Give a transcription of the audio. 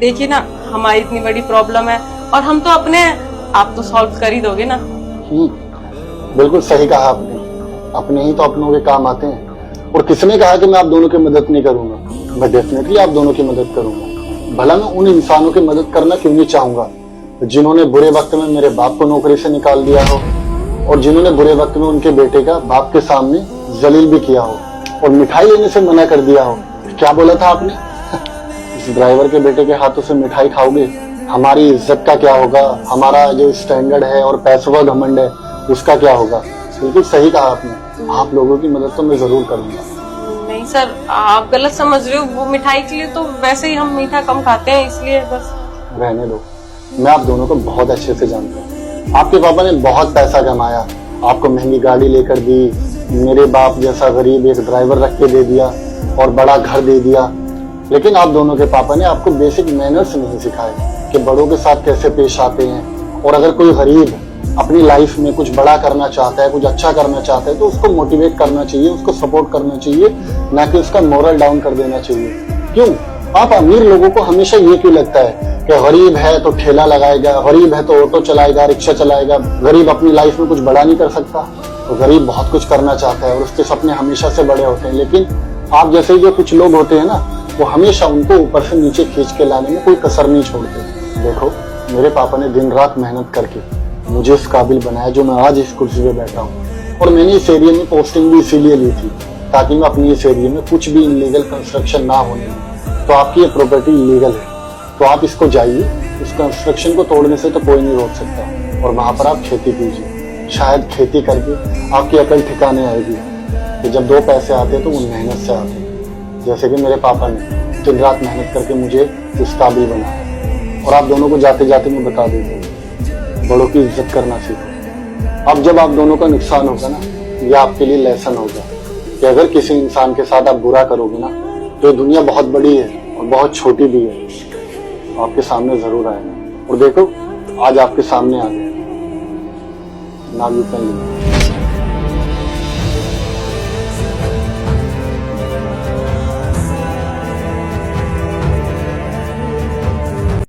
देखिए ना, हमारी इतनी बड़ी प्रॉब्लम है और हम तो अपने, आप तो सॉल्व कर ही दोगे ना। बिल्कुल सही कहा आपने, अपने ही तो अपनों के काम आते हैं। और किसने कहा कि मैं आप दोनों की मदद नहीं करूंगा? मैं डेफिनेटली आप दोनों की मदद करूंगा। भला मैं उन इंसानों की मदद करना क्यों नहीं चाहूंगा जिन्होंने बुरे वक्त में मेरे बाप को नौकरी से निकाल दिया हो, और जिन्होंने बुरे वक्त में उनके बेटे का बाप के सामने जलील भी किया हो और मिठाई लेने से मना कर दिया हो। क्या बोला था आपने? इस ड्राइवर के बेटे के हाथों से मिठाई खाओगे, हमारी इज्जत का क्या होगा, हमारा जो स्टैंडर्ड है और पैसों का घमंड है उसका क्या होगा? बिल्कुल सही कहा आपने, आप लोगों की मदद तो मैं जरूर करूंगा। नहीं सर, आप गलत समझ रहे हो। वो मिठाई के लिए तो वैसे ही हम मीठा कम खाते हैं, इसलिए बस। रहने दो, मैं आप दोनों को बहुत अच्छे से जानता हूँ। आपके पापा ने बहुत पैसा कमाया, आपको महंगी गाड़ी लेकर दी, मेरे बाप जैसा गरीब एक ड्राइवर रख के दे दिया और बड़ा घर दे दिया, लेकिन आप दोनों के पापा ने आपको बेसिक मैनर्स नहीं सिखाए कि बड़ों के साथ कैसे पेश आते हैं। और अगर कोई गरीब अपनी लाइफ में कुछ बड़ा करना चाहता है, कुछ अच्छा करना चाहता है, तो उसको मोटिवेट करना चाहिए, उसको सपोर्ट करना चाहिए, ना कि उसका मोरल डाउन कर देना चाहिए। क्यों आप अमीर लोगों को हमेशा ये क्यों लगता है कि गरीब है तो ठेला लगाएगा, गरीब है तो ऑटो चलाएगा, रिक्शा चलाएगा, गरीब अपनी लाइफ में कुछ बड़ा नहीं कर सकता? तो गरीब बहुत कुछ करना चाहता है और उसके सपने हमेशा से बड़े होते हैं। लेकिन आप जैसे जो कुछ लोग होते हैं ना, वो हमेशा उनको ऊपर से नीचे खींच के लाने में कोई कसर नहीं छोड़ते। देखो, मेरे पापा ने दिन रात मेहनत करके मुझे इस काबिल बनाया जो मैं आज इस कुर्सी पे बैठा हूँ। और मैंने इस एरिया में पोस्टिंग भी इसीलिए ली थी ताकि मैं अपनी इस एरिया में कुछ भी इलीगल कंस्ट्रक्शन ना होने दूं। तो आपकी ये प्रॉपर्टी इलीगल है, तो आप इसको जाइए, उस कंस्ट्रक्शन को तोड़ने से तो कोई नहीं रोक सकता, और वहां पर आप खेती कीजिए। शायद खेती करके आपकी अकल ठिकाने आएगी कि जब दो पैसे आते हैं तो वो मेहनत से आते हैं, जैसे कि मेरे पापा ने दिन रात मेहनत करके मुझे इस काबिल बनाया। और आप दोनों को जाते जाते मैं बता देता हूँ, बड़ों की इज्जत करना सीखो। अब जब आप दोनों का नुकसान होगा ना, ये आपके लिए लेसन होगा कि अगर किसी इंसान के साथ आप बुरा करोगे ना, तो दुनिया बहुत बड़ी है और बहुत छोटी भी है, आपके सामने जरूर आएगा। और देखो, आज आपके सामने आ गया। Now you can leave.